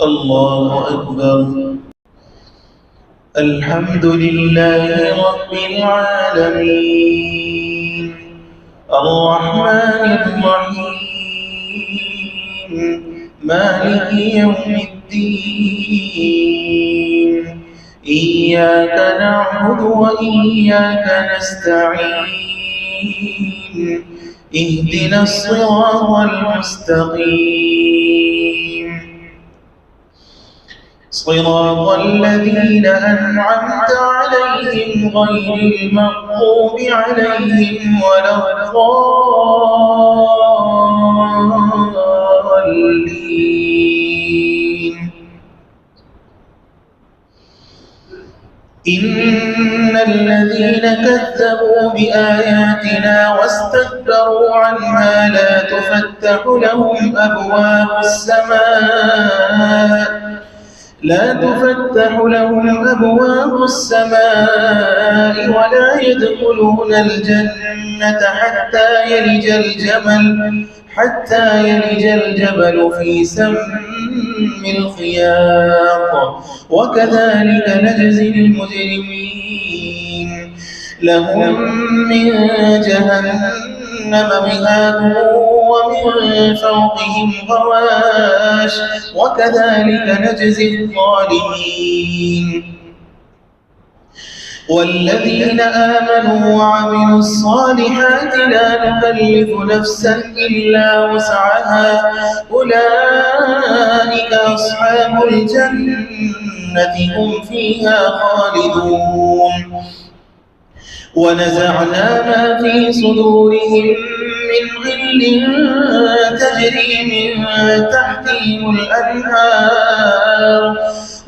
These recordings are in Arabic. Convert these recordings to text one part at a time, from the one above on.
الله أكبر. الحمد لله رب العالمين الرحمن الرحيم مالك يوم الدين إياك نعبد وإياك نستعين اهدنا الصراط المستقيم صراط الذين أنعمت عليهم غير المغضوب عليهم ولا الضالين. إن الذين كذبوا بآياتنا واستكبروا عنها لا تفتح لهم أبواب السماء ولا يدخلون الجنة حتى يلج الجبل في سم الخياط وكذلك نجزي المجرمين. لهم من جهنم مهاد ومن فوقهم غواش وكذلك نجزي الظالمين. والذين آمنوا وعملوا الصالحات لا نكلف نفسا إلا وسعها أولئك أصحاب الجنة هم فيها خالدون. ونزعنا ما في صدورهم من غل تجري من تحتهم الأنهار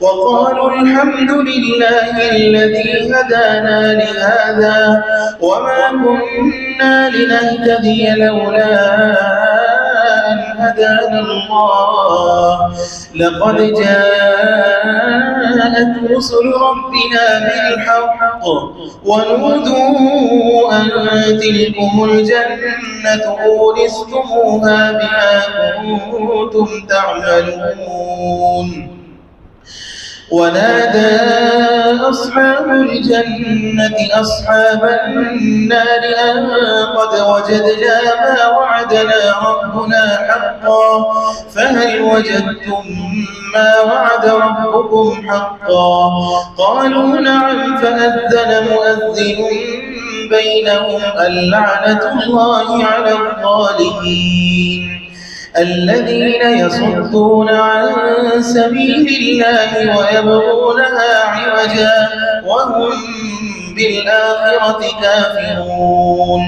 وقالوا الحمد لله الذي هدانا لهذا وما كنا لنهتدي لولا أن هدانا الله لقد جاءت رسل ربنا بالحق ونودوا أن تلكم الجنة أورثتموها بما كنتم تعملون. ونادى أصحاب الجنة أصحاب النار أن قد وجدنا ما وعدنا ربنا حقا فهل وجدتم ما وعد ربكم حقا قالوا نعم فأذن مؤذن بينهم اللعنة الله على الظالمين الذين يصدون عن سبيل الله ويبغونها عوجا وهم بالآخرة كافرون.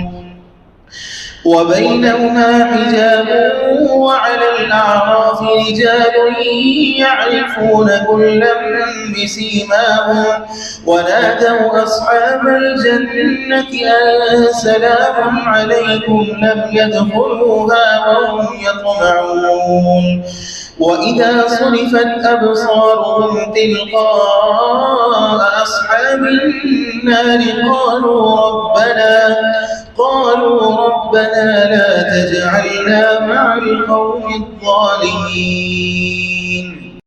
وبينهما حجاب وعلى الأعراف رجال يعرفون كلا بسيماهم ونادوا أصحاب الجنة أن سلام عليكم لم يدخلوها وهم يطمعون. وإذا صرفت أبصارهم تلقاء أصحاب النار قالوا ربنا لا تجعلنا مع القوم الظالمين.